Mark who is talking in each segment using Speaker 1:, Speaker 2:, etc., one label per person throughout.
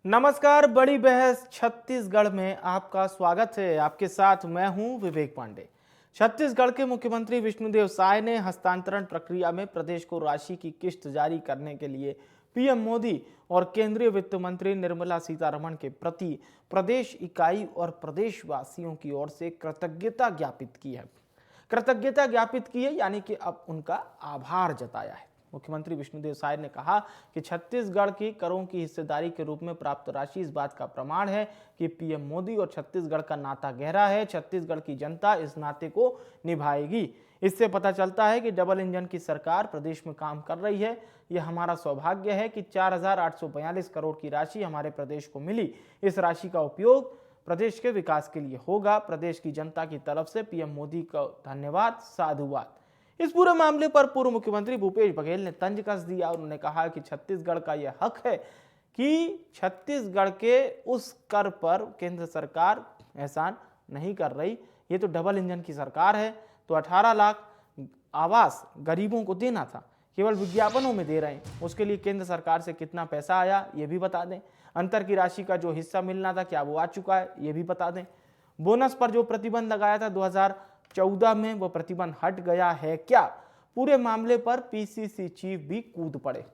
Speaker 1: नमस्कार। बड़ी बहस छत्तीसगढ़ में आपका स्वागत है। आपके साथ मैं हूं विवेक पांडे। छत्तीसगढ़ के मुख्यमंत्री विष्णुदेव साय ने हस्तांतरण प्रक्रिया में प्रदेश को राशि की किस्त जारी करने के लिए पीएम मोदी और केंद्रीय वित्त मंत्री निर्मला सीतारमण के प्रति प्रदेश इकाई और प्रदेशवासियों की ओर से कृतज्ञता ज्ञापित की है यानी कि अब उनका आभार जताया है। मुख्यमंत्री विष्णुदेव साय ने कहा कि छत्तीसगढ़ की करों की हिस्सेदारी के रूप में प्राप्त राशि इस बात का प्रमाण है कि पीएम मोदी और छत्तीसगढ़ का नाता गहरा है। छत्तीसगढ़ की जनता इस नाते को निभाएगी। इससे पता चलता है कि डबल इंजन की सरकार प्रदेश में काम कर रही है। यह हमारा सौभाग्य है कि 4,842 करोड़ की राशि हमारे प्रदेश को मिली। इस राशि का उपयोग प्रदेश के विकास के लिए होगा। प्रदेश की जनता की तरफ से पीएम मोदी का धन्यवाद, साधुवाद। इस पूरे मामले पर पूर्व मुख्यमंत्री भूपेश बघेल ने तंज कस दिया। उन्होंने कहा कि छत्तीसगढ़ का यह हक है कि छत्तीसगढ़ के उस कर पर केंद्र सरकार एहसान नहीं कर रही। ये तो डबल इंजन की सरकार है, तो 18 लाख आवास गरीबों को देना था, केवल विज्ञापनों में दे रहे हैं। उसके लिए केंद्र सरकार से कितना पैसा आया ये भी बता दें। अंतर की राशि का जो हिस्सा मिलना था क्या वो आ चुका है ये भी बता दें। बोनस पर जो प्रतिबंध लगाया था 2014 में वो प्रतिबंध हट गया है क्या? पूरे मामले पर पीसीसी चीफ भी कूद पड़े।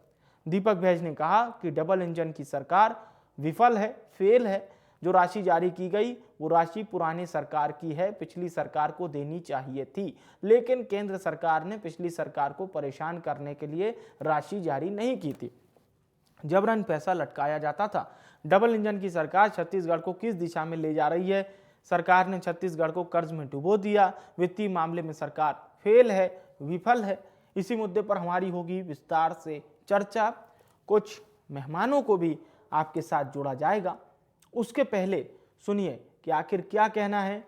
Speaker 1: दीपक बैज ने कहा कि डबल इंजन की सरकार विफल है, फेल है। जो राशि जारी की गई वो राशि पुरानी सरकार की है, पिछली सरकार को देनी चाहिए थी, लेकिन केंद्र सरकार ने पिछली सरकार को परेशान करने के लिए राशि जारी नहीं की थी। जबरन पैसा लटकाया जाता था। डबल इंजन की सरकार छत्तीसगढ़ को किस दिशा में ले जा रही है? सरकार ने छत्तीसगढ़ को कर्ज में डुबो दिया। वित्तीय मामले में सरकार फेल है, विफल है। इसी मुद्दे पर हमारी होगी विस्तार से चर्चा। कुछ मेहमानों को भी आपके साथ जोड़ा जाएगा। उसके पहले सुनिए कि आखिर क्या कहना है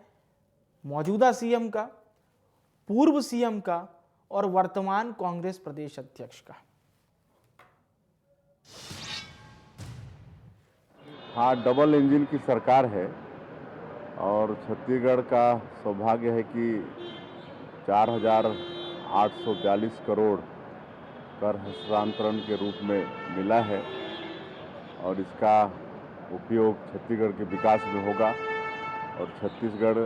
Speaker 1: मौजूदा सीएम का, पूर्व सीएम का और वर्तमान कांग्रेस प्रदेश अध्यक्ष का।
Speaker 2: हाँ, डबल इंजन की सरकार है और छत्तीसगढ़ का सौभाग्य है कि 4,842 करोड़ कर हस्तांतरण के रूप में मिला है और इसका उपयोग छत्तीसगढ़ के विकास में होगा। और छत्तीसगढ़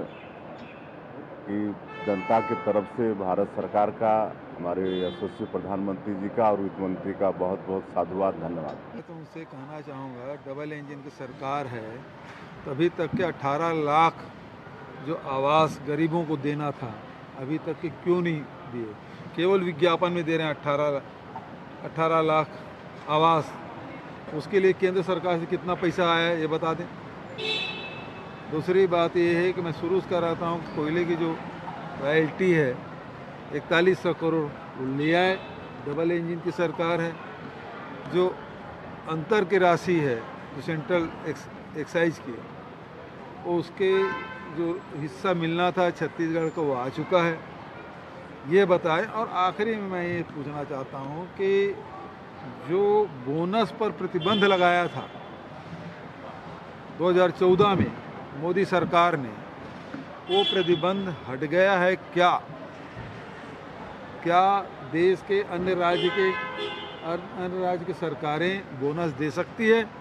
Speaker 2: की जनता की तरफ से भारत सरकार का, हमारे यशस्वी प्रधानमंत्री जी का और वित्त मंत्री का बहुत बहुत साधुवाद, धन्यवाद।
Speaker 3: मैं तो उनसे कहना चाहूँगा, डबल इंजन की सरकार है, तभी तक के 18 लाख जो आवास गरीबों को देना था अभी तक के क्यों नहीं दिए? केवल विज्ञापन में दे रहे हैं 18 लाख आवास। उसके लिए केंद्र सरकार से कितना पैसा आया है ये बता दें। दूसरी बात ये है कि मैं शुरू कर रहा हूँ कोयले की जो रॉयल्टी है 4100 करोड़ वो ले आए। डबल इंजन की सरकार है। जो अंतर की राशि है जो सेंट्रल एक्साइज की, उसके जो हिस्सा मिलना था छत्तीसगढ़ को वो आ चुका है, ये बताएं। और आखिरी में मैं ये पूछना चाहता हूँ कि जो बोनस पर प्रतिबंध लगाया था 2014 में मोदी सरकार ने, वो प्रतिबंध हट गया है क्या? क्या देश के अन्य राज्य की सरकारें बोनस दे सकती है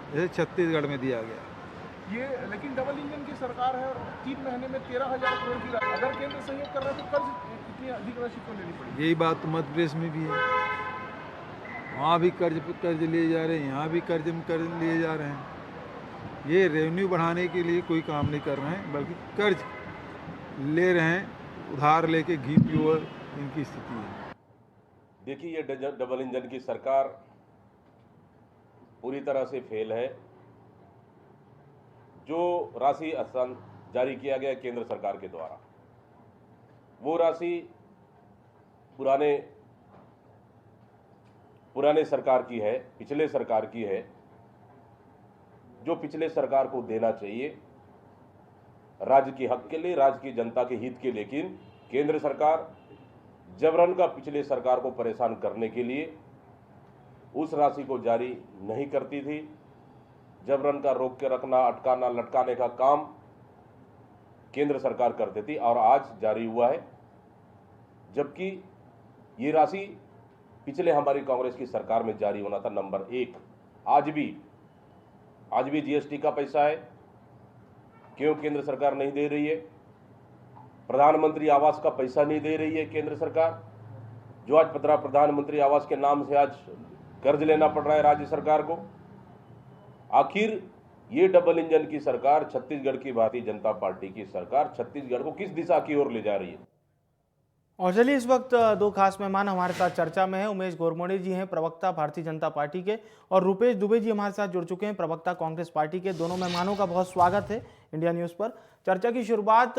Speaker 3: जैसे छत्तीसगढ़ में दिया गया?
Speaker 4: ये लेकिन डबल इंजन की सरकार है और 3 महीने में 13,000 करोड़ की राशि, अगर केंद्र सहयोग कर रहा है तो कर्ज इतनी अधिक राशि क्यों लेनी पड़ेगी?
Speaker 3: यही बात मध्य प्रदेश में भी है। वहाँ भी कर्ज लिए जा रहे हैं, यहाँ भी कर्ज लिए जा रहे हैं। ये रेवेन्यू बढ़ाने के लिए कोई काम नहीं कर रहे हैं, बल्कि कर्ज ले रहे हैं, उधार लेके घी पियो, इनकी स्थिति है।
Speaker 5: देखिए, ये डबल इंजन की सरकार पूरी तरह से फेल है। जो राशि जारी किया गया केंद्र सरकार के द्वारा, वो राशि पुराने सरकार की है, पिछले सरकार की है, जो पिछले सरकार को देना चाहिए राज्य के हक के लिए, राज्य की जनता के हित के। लेकिन केंद्र सरकार जबरन का पिछले सरकार को परेशान करने के लिए उस राशि को जारी नहीं करती थी। जबरन का रोक के रखना, अटकाना, लटकाने का काम केंद्र सरकार करती थी और आज जारी हुआ है, जबकि ये राशि पिछले हमारी कांग्रेस की सरकार में जारी होना था। नंबर 1, आज भी आज भी जीएसटी का पैसा है, क्यों केंद्र सरकार नहीं दे रही है? प्रधानमंत्री आवास का पैसा नहीं दे रही है केंद्र सरकार, जो आज प्रधानमंत्री आवास के नाम से आज कर्ज लेना पड़ रहा है राज्य सरकार को। आखिर ये डबल इंजन की सरकार, छत्तीसगढ़ की भारतीय जनता पार्टी की सरकार छत्तीसगढ़ को किस दिशा की ओर ले जा रही है?
Speaker 1: और चलिए इस वक्त दो खास मेहमान हमारे साथ चर्चा में है। उमेश गोरमोड़े जी हैं प्रवक्ता भारतीय जनता पार्टी के, और रुपेश दुबे जी हमारे साथ जुड़ चुके हैं प्रवक्ता कांग्रेस पार्टी के। दोनों मेहमानों का बहुत स्वागत है इंडिया न्यूज़ पर। चर्चा की शुरुआत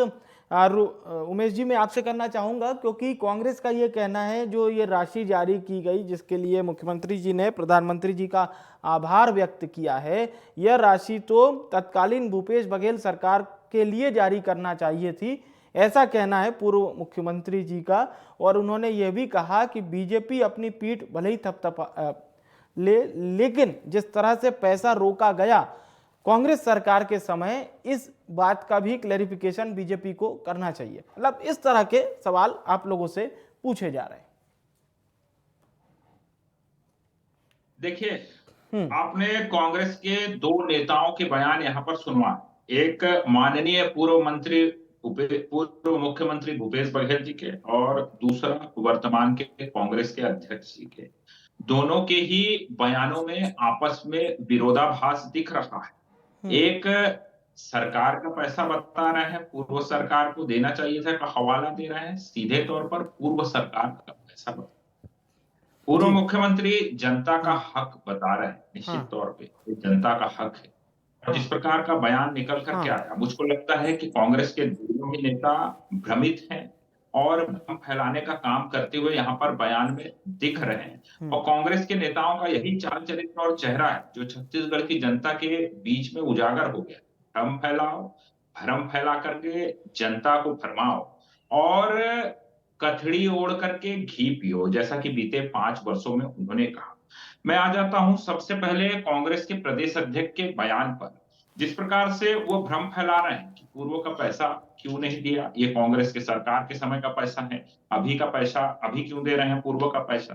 Speaker 1: उमेश जी मैं आपसे करना चाहूँगा, क्योंकि कांग्रेस का ये कहना है जो ये राशि जारी की गई, जिसके लिए मुख्यमंत्री जी ने प्रधानमंत्री जी का आभार व्यक्त किया है, यह राशि तो तत्कालीन भूपेश बघेल सरकार के लिए जारी करना चाहिए थी, ऐसा कहना है पूर्व मुख्यमंत्री जी का। और उन्होंने यह भी कहा कि बीजेपी अपनी पीठ भले ही थपथपा लेकिन जिस तरह से पैसा रोका गया कांग्रेस सरकार के समय, इस बात का भी क्लैरिफिकेशन बीजेपी को करना चाहिए। मतलब इस तरह के सवाल आप लोगों से पूछे जा रहे हैं।
Speaker 6: देखिए, आपने कांग्रेस के दो नेताओं के बयान यहाँ पर सुनवा। एक माननीय पूर्व मुख्यमंत्री भूपेश बघेल जी के, और दूसरा वर्तमान के कांग्रेस के अध्यक्ष जी के। दोनों के ही बयानों में आपस में विरोधाभास दिख रहा है। एक सरकार का पैसा बता रहे हैं, पूर्व सरकार को देना चाहिए था का हवाला दे रहे हैं, सीधे तौर पर पूर्व सरकार का पैसा बता। पूर्व मुख्यमंत्री जनता का हक बता रहे हैं, निश्चित तौर पे जनता का हक है। और जिस प्रकार का बयान निकल कर के आया, मुझको लगता है कि कांग्रेस के दोनों ही नेता भ्रमित हैं और भ्रम फैलाने का काम करते हुए यहाँ पर बयान में दिख रहे हैं। और कांग्रेस के नेताओं का यही चाल चरित्र और चेहरा है जो छत्तीसगढ़ की जनता के बीच में उजागर हो गया। भ्रम फैलाओ, भ्रम फैला करके जनता को भरमाओ और कथड़ी ओढ़ करके घी पियो, जैसा कि बीते 5 वर्षों में उन्होंने कहा। मैं आ जाता हूं सबसे पहले कांग्रेस के प्रदेश अध्यक्ष के बयान पर। जिस प्रकार से वो भ्रम फैला रहे हैं कि पूर्व का पैसा क्यों नहीं दिया, ये कांग्रेस के सरकार के समय का पैसा है, अभी का पैसा अभी क्यों दे रहे हैं पूर्व का पैसा।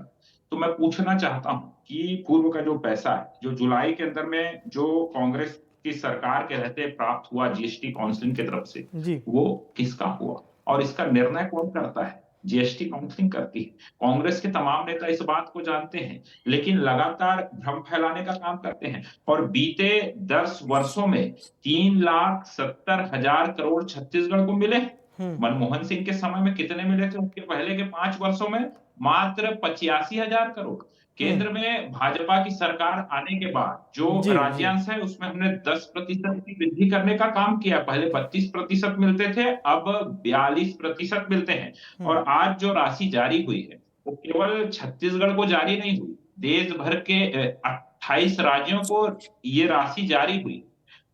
Speaker 6: तो मैं पूछना चाहता हूं कि पूर्व का जो पैसा है, जो जुलाई के अंदर में जो कांग्रेस की सरकार के रहते प्राप्त हुआ जीएसटी काउंसिल की तरफ से, वो किसका हुआ और इसका निर्णय कौन करता है? जीएसटी काउंसिलिंग करती है। कांग्रेस के तमाम नेता इस बात को जानते हैं, लेकिन लगातार भ्रम फैलाने का काम करते हैं। और बीते 10 वर्षों में 3,70,000 करोड़ छत्तीसगढ़ को मिले। मनमोहन सिंह के समय में कितने मिले थे? उनके पहले के 5 वर्षों में मात्र 85,000 करोड़। केंद्र में भाजपा की सरकार आने के बाद जो राज्यांश है उसमें हमने 10% की वृद्धि करने का काम किया। पहले 32% मिलते थे, अब 42% मिलते हैं। और आज जो राशि जारी हुई है वो केवल छत्तीसगढ़ को जारी नहीं हुई, देश भर के 28 राज्यों को ये राशि जारी हुई।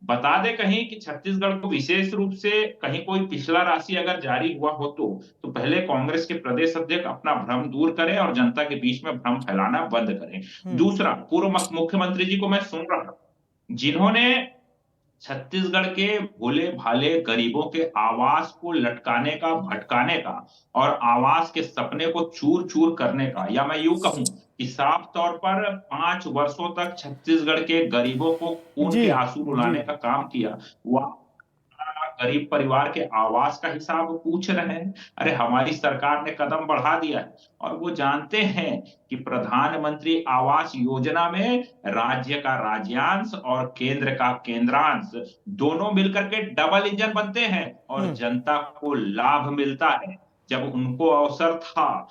Speaker 6: बता दे कहीं कि छत्तीसगढ़ को विशेष रूप से कहीं कोई पिछला राशि अगर जारी हुआ हो तो पहले कांग्रेस के प्रदेश अध्यक्ष अपना भ्रम दूर करें और जनता के बीच में भ्रम फैलाना बंद करें। दूसरा, पूर्व मुख्यमंत्री जी को मैं सुन रहा, जिन्होंने छत्तीसगढ़ के भोले भाले गरीबों के आवास को लटकाने का, भटकाने का और आवास के सपने को चूर चूर करने का, या मैं यूं कहूं कि साफ तौर पर 5 वर्षों तक छत्तीसगढ़ के गरीबों को खून के आंसू रुलाने का काम किया, वह गरीब परिवार के आवास का हिसाब पूछ रहे हैं। अरे हमारी सरकार ने कदम बढ़ा दिया है और वो जानते हैं कि प्रधानमंत्री आवास योजना में राज्य का राज्यांश और केंद्र का केंद्रांश दोनों मिलकर के डबल इंजन बनते हैं और जनता को लाभ मिलता है। जब उनको अवसर था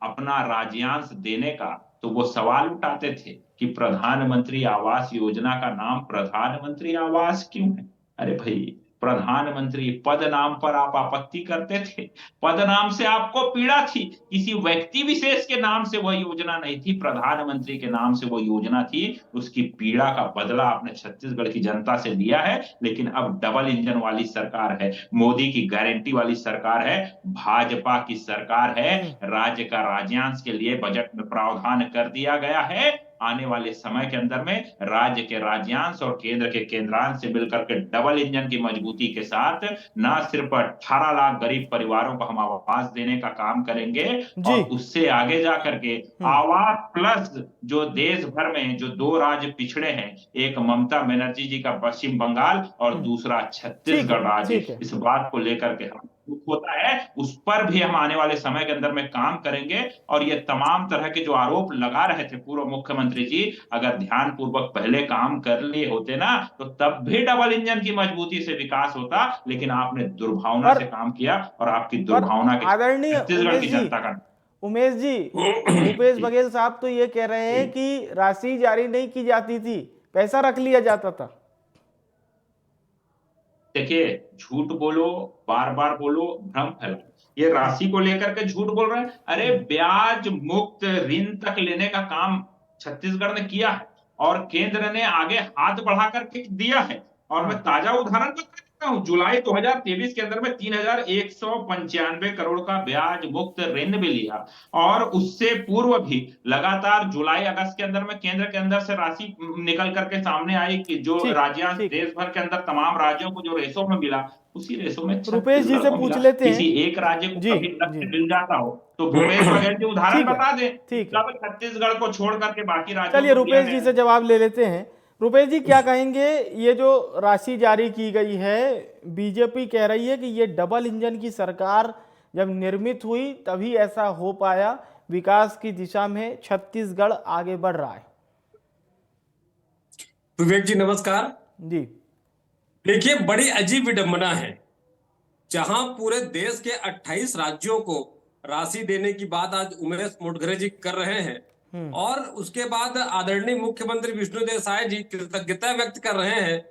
Speaker 6: अपना राज्यांश देने का तो वो सवाल उठाते थे कि प्रधानमंत्री आवास योजना का नाम प्रधानमंत्री आवास क्यों है? अरे भाई, प्रधानमंत्री पद नाम पर आप आपत्ति करते थे, पद नाम से आपको पीड़ा थी, किसी व्यक्ति विशेष के नाम से वह योजना नहीं थी, प्रधानमंत्री के नाम से वो योजना थी। उसकी पीड़ा का बदला आपने छत्तीसगढ़ की जनता से लिया है। लेकिन अब डबल इंजन वाली सरकार है, मोदी की गारंटी वाली सरकार है, भाजपा की सरकार है, राज्य का राज्यांश के लिए बजट में प्रावधान कर दिया गया है। आने वाले समय के अंदर में राज्य के राज्यांश और केंद्र के केंद्रांश से मिलकर के डबल इंजन की मजबूती के साथ न सिर्फ 18 लाख गरीब परिवारों को हम आवास देने का काम करेंगे और उससे आगे जा करके आवास प्लस जो देश भर में जो 2 राज्य पिछड़े हैं, एक ममता बनर्जी जी का पश्चिम बंगाल और दूसरा छत्तीसगढ़ राज्य, इस बात को लेकर के हम होता है उस पर भी हम आने वाले समय के अंदर में काम करेंगे। और ये तमाम तरह के जो आरोप लगा रहे थे पूर्व मुख्यमंत्री जी, अगर ध्यान पूर्वक पहले काम कर लिए होते ना तो तब भी डबल इंजन की मजबूती से विकास होता, लेकिन आपने दुर्भावना से काम किया और आपकी दुर्भावना के छत्तीसगढ़ की जनता का।
Speaker 1: उमेश जी, भूपेश बघेल साहब तो ये कह रहे हैं कि राशि जारी नहीं की जाती थी, पैसा रख लिया जाता था।
Speaker 6: देखिए, झूठ बोलो, बार बार बोलो, भ्रम फैलाओ, ये राशि को लेकर के झूठ बोल रहे हैं। अरे ब्याज मुक्त ऋण तक लेने का काम छत्तीसगढ़ ने किया है और केंद्र ने आगे हाथ बढ़ा करके दिया है। और मैं ताजा उदाहरण बता देता हूं, जुलाई 2023 के अंदर में 3195 करोड़ का ब्याज मुक्त ऋण भी लिया और उससे पूर्व भी लगातार जुलाई अगस्त के अंदर में केंद्र के अंदर से राशि निकल करके सामने आई कि जो राज्यांश देश भर के अंदर तमाम राज्यों को जो रेशों में मिला, उसी रेशों में
Speaker 1: रुपेश जी से पूछ लेते हैं,
Speaker 6: किसी एक राज्य को कभी लक्ष्य मिल जाता हो तो भूपेश बघेल जी उदाहरण बता दें, तब छत्तीसगढ़ को छोड़ करके बाकी राज्यों।
Speaker 1: चलिए रुपेश जी से जवाब ले लेते हैं। रुपेश जी क्या कहेंगे, ये जो राशि जारी की गई है, बीजेपी कह रही है कि ये डबल इंजन की सरकार जब निर्मित हुई तभी ऐसा हो पाया, विकास की दिशा में छत्तीसगढ़ आगे बढ़ रहा है।
Speaker 7: विवेक जी नमस्कार
Speaker 1: जी।
Speaker 7: देखिए, बड़ी अजीब विडंबना है, जहां पूरे देश के 28 राज्यों को राशि देने की बात आज उमेश मुटघरे जी कर रहे हैं और उसके बाद आदरणीय मुख्यमंत्री विष्णुदेव साय जी कृतज्ञता व्यक्त कर रहे हैं।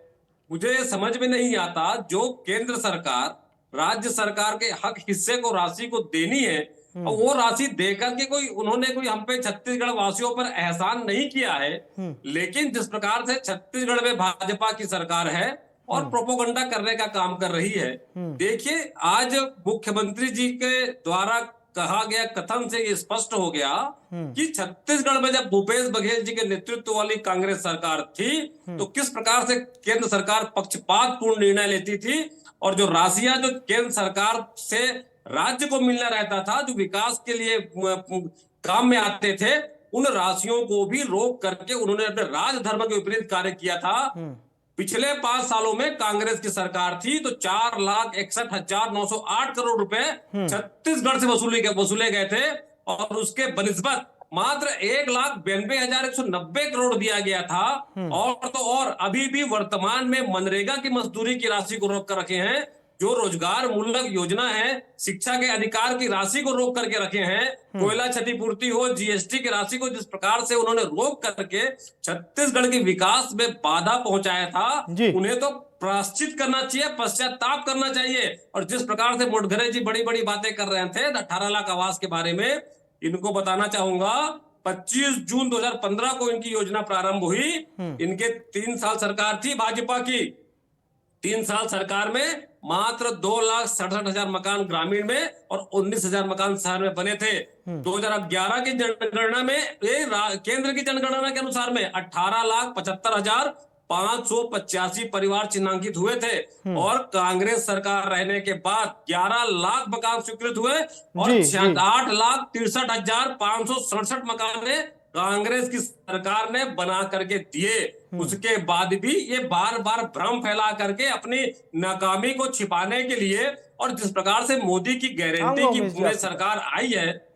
Speaker 7: मुझे समझ में नहीं आता, जो केंद्र सरकार राज्य सरकार के हक हिस्से को राशि को देनी है और वो राशि देकर के उन्होंने कोई हम पे छत्तीसगढ़ वासियों पर एहसान नहीं किया है, लेकिन जिस प्रकार से छत्तीसगढ़ में भाजपा की सरकार है और प्रोपोगंडा करने का काम कर रही है। देखिए, आज मुख्यमंत्री जी के द्वारा कहा गया कथन से ये स्पष्ट हो गया कि छत्तीसगढ़ में जब भूपेश बघेल जी के नेतृत्व वाली कांग्रेस सरकार थी तो किस प्रकार से केंद्र सरकार पक्षपातपूर्ण निर्णय लेती थी और जो राशियां जो केंद्र सरकार से राज्य को मिलना रहता था, जो विकास के लिए काम में आते थे, उन राशियों को भी रोक करके उन्होंने अपने राजधर्म के विपरीत कार्य किया था। पिछले 5 सालों में कांग्रेस की सरकार थी तो 4,61,908 करोड़ रुपए छत्तीसगढ़ से वसूले गए थे और उसके बनिस्बत मात्र 1,92,190 करोड़ दिया गया था। और तो और अभी भी वर्तमान में मनरेगा की मजदूरी की राशि को रोक कर रखे हैं, जो रोजगार मूलक योजना है, शिक्षा के अधिकार की राशि को रोक करके रखे हैं, कोयला क्षतिपूर्ति हो, जीएसटी की राशि को जिस प्रकार से उन्होंने रोक करके छत्तीसगढ़ के विकास में बाधा पहुंचाया था, उन्हें तो प्रायश्चित करना चाहिए, पश्चाताप करना चाहिए। और जिस प्रकार से मुटघरे जी बड़ी बड़ी बातें कर रहे थे 18 लाख आवास के बारे में, इनको बताना चाहूंगा 25 जून 2015 को इनकी योजना प्रारंभ हुई। इनके 3 साल सरकार थी भाजपा की, 3 साल सरकार में मात्र 2,67,000 मकान ग्रामीण में और 19,000 मकान शहर में बने थे। 2011 की जनगणना में, केंद्र की जनगणना के अनुसार में 18,75,585 परिवार चिन्हांकित हुए थे और कांग्रेस सरकार रहने के बाद 11 लाख मकान स्वीकृत हुए और 8,63,567 मकान कांग्रेस की सरकार ने बना करके दिए। उसके बाद भी ये बार बार भ्रम फैला करके अपनी नाकामी को छिपाने के लिए, और जिस प्रकार से मोदी की गारंटी की पूरी सरकार आई है,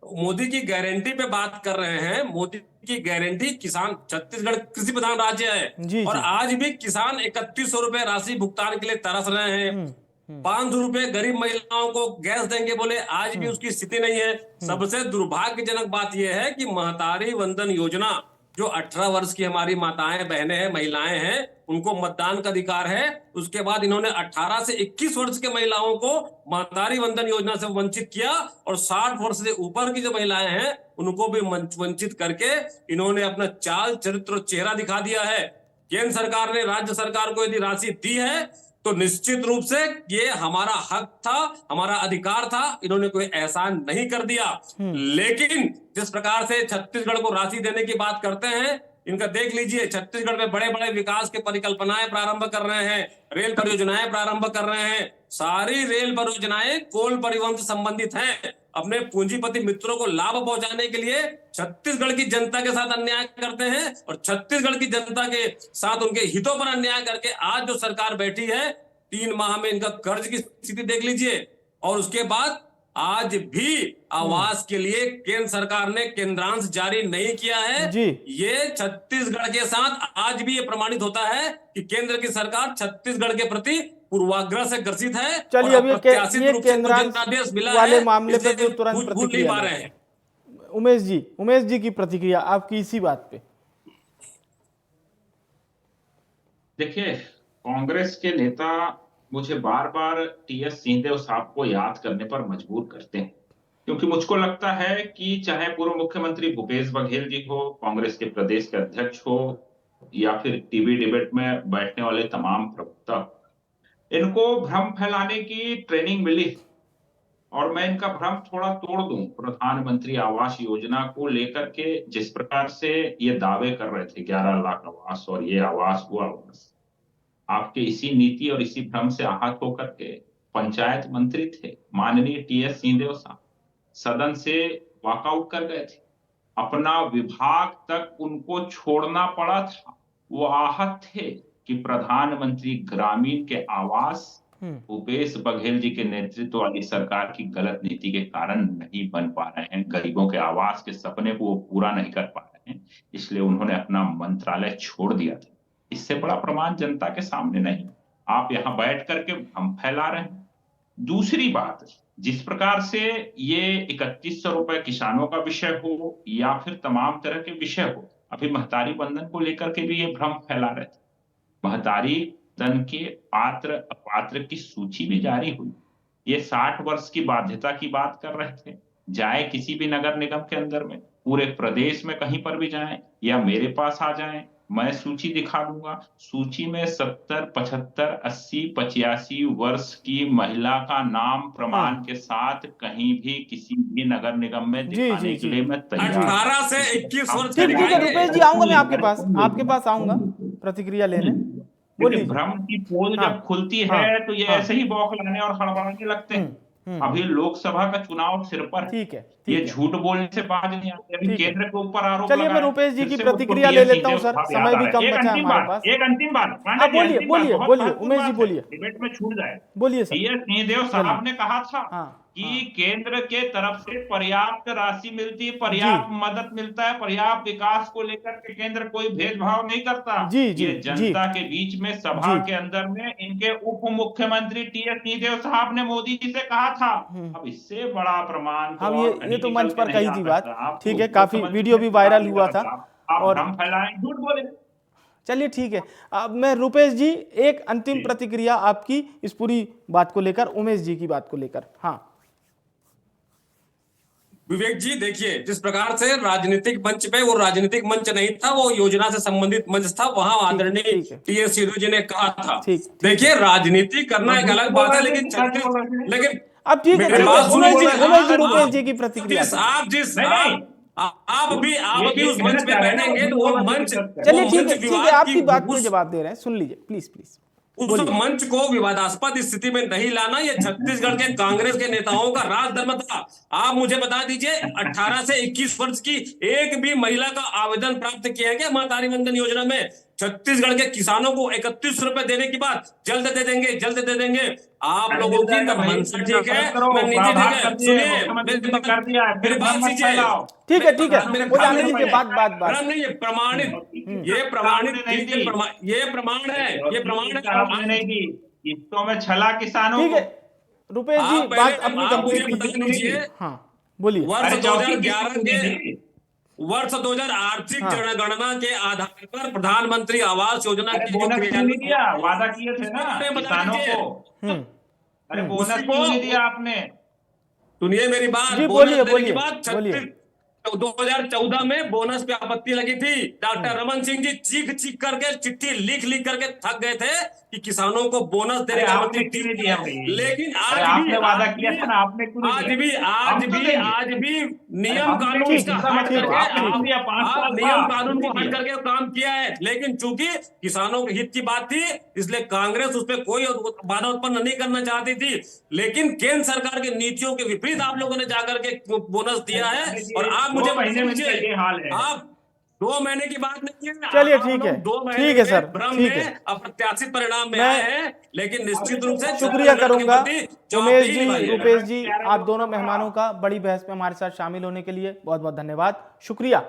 Speaker 7: मोदी की गारंटी पे बात कर रहे हैं। मोदी की गारंटी, किसान, छत्तीसगढ़ कृषि प्रधान राज्य है और आज भी किसान 3100 रुपए राशि भुगतान के लिए तरस रहे हैं। 500 रुपए गरीब महिलाओं को गैस देंगे बोले, आज भी उसकी स्थिति नहीं है। सबसे दुर्भाग्यजनक बात यह है कि महतारी वंदन योजना, जो 18 वर्ष की हमारी माताएं बहनें हैं, महिलाएं हैं, उनको मतदान का अधिकार है। उसके बाद इन्होंने 18 से 21 वर्ष के महिलाओं को महतारी वंदन योजना से वंचित किया और 60 वर्ष से ऊपर की जो महिलाएं हैं उनको भी वंचित करके इन्होंने अपना चाल चरित्र चेहरा दिखा दिया है। केंद्र सरकार ने राज्य सरकार को यदि राशि दी है तो निश्चित रूप से ये हमारा हक था, हमारा अधिकार था, इन्होंने कोई एहसान नहीं कर दिया। लेकिन जिस प्रकार से छत्तीसगढ़ को राशि देने की बात करते हैं, इनका देख लीजिए, छत्तीसगढ़ में बड़े बड़े विकास के परिकल्पनाएं प्रारंभ कर रहे हैं, रेल परियोजनाएं प्रारंभ कर रहे हैं। सारी रेल परियोजनाएं कोल परिवहन से संबंधित हैं। अपने पूंजीपति मित्रों को लाभ पहुंचाने के लिए छत्तीसगढ़ की जनता के साथ अन्याय करते हैं और छत्तीसगढ़ की जनता के साथ उनके हितों पर अन्याय करके आज जो सरकार बैठी है, 3 माह में इनका कर्ज की स्थिति देख लीजिए। और उसके बाद आज भी आवास के लिए केंद्र सरकार ने केंद्रांश जारी नहीं किया है
Speaker 1: जी।
Speaker 7: ये छत्तीसगढ़ के साथ आज भी ये प्रमाणित होता है कि केंद्र की सरकार छत्तीसगढ़ के प्रति पूर्वाग्रह से ग्रसित है।
Speaker 1: चलिए, अब ये केंद्रांश वाले मामले पे तो तुरंत
Speaker 7: भूल नहीं
Speaker 1: प्रतिक्रिया
Speaker 7: पा रहे हैं।
Speaker 1: उमेश जी की प्रतिक्रिया आपकी इसी बात पे।
Speaker 6: देखिए, कांग्रेस के नेता मुझे बार बार टीएस सिंहदेव साहब को याद करने पर मजबूर करते हैं, क्योंकि मुझको लगता है कि चाहे पूर्व मुख्यमंत्री भूपेश बघेल जी हो, कांग्रेस के प्रदेश के अध्यक्ष हो, या फिर टीवी डिबेट में बैठने वाले तमाम प्रवक्ता, इनको भ्रम फैलाने की ट्रेनिंग मिली। और मैं इनका भ्रम थोड़ा तोड़ दूं, प्रधानमंत्री आवास योजना को लेकर के जिस प्रकार से ये दावे कर रहे थे 11 लाख आवास और ये आवास हुआ आवास, आपके इसी नीति और इसी भ्रम से आहत होकर के पंचायत मंत्री थे माननीय टीएस सिंहदेव साहब सदन से वॉकआउट कर गए थे। अपना विभाग तक उनको छोड़ना पड़ा था। वो आहत थे कि प्रधानमंत्री ग्रामीण के आवास भूपेश बघेल जी के नेतृत्व वाली सरकार की गलत नीति के कारण नहीं बन पा रहे हैं। गरीबों के आवास के सपने को वो पूरा नहीं कर पा रहे हैं, इसलिए उन्होंने अपना मंत्रालय छोड़ दिया था। इससे बड़ा प्रमाण जनता के सामने नहीं, आप यहाँ बैठ करके हम फैला रहे हैं। दूसरी बात, जिस प्रकार से ये 3100 रुपए किसानों का विषय हो या फिर तमाम तरह के विषय हो, अभी महतारी बंधन को लेकर के भी ये भ्रम फैला रहे थे। महतारी धन के पात्र अपात्र की सूची भी जारी हुई। ये 60 वर्ष की बाध्यता की बात कर रहे थे। जाए किसी भी नगर निगम के अंदर में, पूरे प्रदेश में कहीं पर भी जाएं या मेरे पास आ जाएं, मैं सूची दिखा दूंगा। सूची में 70, 75, 80, 85 वर्ष की महिला का नाम प्रमाण के साथ कहीं भी किसी भी नगर निगम में दिखाने के लिए मैं तैयार।
Speaker 7: 18 से 21 वर्ष।
Speaker 1: ठीक है रुपेश जी, आऊंगा मैं आपके पास आऊंगा प्रतिक्रिया लेने।
Speaker 6: बोलिए। भ्रम की पोल जब खुलती है तो ये ऐसे ही बौखलाने और हड़बड़ाने लगते हैं। अभी लोकसभा का चुनाव सिर पर है।
Speaker 1: ठीक है,
Speaker 6: ये झूठ बोलने से बाज नहीं आते। अभी केंद्र के ऊपर आरोप
Speaker 1: चलिए मैं रुपेश जी की प्रतिक्रिया ले लेता हूं सर, समय भी कम बचा है हमारे पास।
Speaker 6: एक अंतिम बात
Speaker 1: बोलिए उमेश जी, बोलिए।
Speaker 6: डिबेट में छूट जाए,
Speaker 1: बोलिए सर।
Speaker 6: टीएस सिंहदेव साहब ने कहा था कि केंद्र के तरफ से पर्याप्त राशि मिलती, पर्याप्त मदद मिलता है, पर्याप्त विकास को लेकर के केंद्र कोई भेदभाव नहीं करता। ये जनता के बीच में सभा के अंदर में इनके उप मुख्यमंत्री टीएस सिंहदेव साहब ने मोदी जी से कहा था। अब इससे बड़ा प्रमाण
Speaker 1: हम ये तो मंच पर कही थी बात, ठीक है, काफी वीडियो भी वायरल हुआ था और
Speaker 6: हम फैलाएं, झूठ बोले।
Speaker 1: चलिए ठीक है, अब मैं रुपेश जी एक अंतिम प्रतिक्रिया आपकी इस पूरी बात को लेकर, उमेश जी की बात को लेकर। हाँ
Speaker 7: विवेक जी, देखिए जिस प्रकार से राजनीतिक मंच पे, वो राजनीतिक मंच नहीं था, वो योजना से संबंधित मंच था, वहां आदरणीय टीएस सिंहदेव जी ने कहा था। देखिए राजनीति करना एक अलग बात है, लेकिन
Speaker 1: अब ठीक है उमेश जी, रुपेश जी की प्रतिक्रिया।
Speaker 7: आप भी उस मंच पे बैठेंगे तो वो मंच,
Speaker 1: चलिए ठीक है, आपकी बात को जवाब दे रहे हैं, सुन लीजिए प्लीज।
Speaker 7: उस मंच को विवादास्पद स्थिति में नहीं लाना, ये छत्तीसगढ़ के कांग्रेस के नेताओं का राजधर्म था। आप मुझे बता दीजिए, 18 से 21 वर्ष की एक भी महिला का आवेदन प्राप्त किया है क्या महतारी बंधन योजना में? छत्तीसगढ़ के किसानों को 31 रुपए देने की बात जल्द दे देंगे। आप लोगों की मनसा ठीक है, नीति ठीक है, सुनिए मेरी बात कीजिए।
Speaker 1: ठीक है, वो जाने दीजिए, बात
Speaker 7: नहीं, ये प्रमाणित
Speaker 6: नहीं दी किस्तों में छला किसानों।
Speaker 1: ठीक है रुपेश जी, बात अपनी कंप्लीट कीजिए। हाँ बोलिए।
Speaker 7: वर्ष 2000 आर्थिक जनगणना के आधार पर प्रधानमंत्री आवास योजना की
Speaker 6: वादा किए थे ना किसानों को। अरे बोनस क्यों नहीं दिया आपने?
Speaker 7: सुनिए मेरी बात,
Speaker 1: बोलिए।
Speaker 7: 2014 में बोनस पे आपत्ति लगी थी। डॉक्टर रमन सिंह जी चीख चीख करके, चिट्ठी लिख लिख करके थक गए थे कि किसानों को बोनस देने का
Speaker 6: आपने क्यों नहीं दिया भाई?
Speaker 7: लेकिन
Speaker 6: अरे आपने वादा किया था ना, आपने क्यों नहीं दिया?
Speaker 7: आज भी नियम कानून का हट करके आप नियम कानून को हट करके काम किया है। लेकिन चूंकि किसानों के हित की बात थी, इसलिए कांग्रेस उस पर कोई बाधा उत्पन्न नहीं करना चाहती थी। लेकिन केंद्र सरकार की नीतियों के विपरीत आप लोगों ने जाकर के बोनस दिया है। और आप मुझे
Speaker 6: ये हाल है,
Speaker 7: आप 2 महीने की बात नहीं है।
Speaker 1: चलिए ठीक है,
Speaker 7: 2 महीने
Speaker 1: ठीक है सर,
Speaker 7: भ्रम
Speaker 1: ठीक
Speaker 7: में
Speaker 1: है।
Speaker 7: अप्रत्याशित परिणाम में
Speaker 1: मैं
Speaker 7: आए हैं। लेकिन निश्चित रूप से
Speaker 1: शुक्रिया करूंगा उमेश जी,
Speaker 7: जवाबदेही
Speaker 1: रुपेश जी, आप दोनों मेहमानों का बड़ी बहस में हमारे साथ शामिल होने के लिए बहुत बहुत धन्यवाद, शुक्रिया।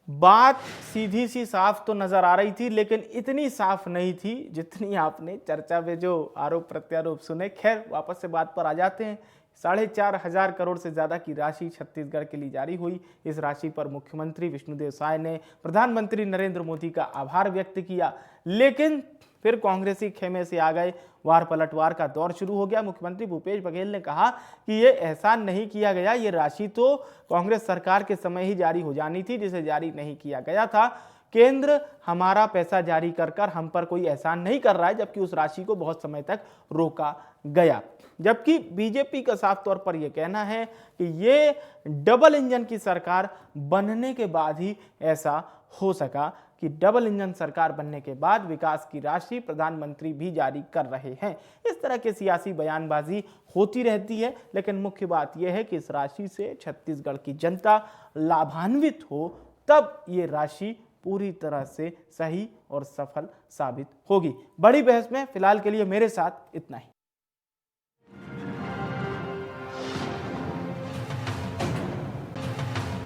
Speaker 1: बात सीधी सी साफ तो नजर आ रही थी, लेकिन इतनी साफ नहीं थी जितनी आपने चर्चा में जो आरोप प्रत्यारोप सुने। खैर, वापस से बात पर आ जाते हैं। 4,500 करोड़ से ज्यादा की राशि छत्तीसगढ़ के लिए जारी हुई। इस राशि पर मुख्यमंत्री विष्णुदेव साय ने प्रधानमंत्री नरेंद्र मोदी का आभार व्यक्त किया, लेकिन फिर कांग्रेसी खेमे से आ गए। वार पलटवार का दौर शुरू हो गया। मुख्यमंत्री भूपेश बघेल ने कहा कि ये एहसान नहीं किया गया, ये राशि तो कांग्रेस सरकार के समय ही जारी हो जानी थी, जिसे जारी नहीं किया गया था। केंद्र हमारा पैसा जारी कर कर हम पर कोई एहसान नहीं कर रहा है, जबकि उस राशि को बहुत समय तक रोका गया। जबकि बीजेपी का साफ तौर पर यह कहना है कि ये डबल इंजन की सरकार बनने के बाद ही ऐसा हो सका, कि डबल इंजन सरकार बनने के बाद विकास की राशि प्रधानमंत्री भी जारी कर रहे हैं। इस तरह के सियासी बयानबाजी होती रहती है, लेकिन मुख्य बात यह है कि इस राशि से छत्तीसगढ़ की जनता लाभान्वित हो, तब ये राशि पूरी तरह से सही और सफल साबित होगी। बड़ी बहस में फिलहाल के लिए मेरे साथ इतना ही।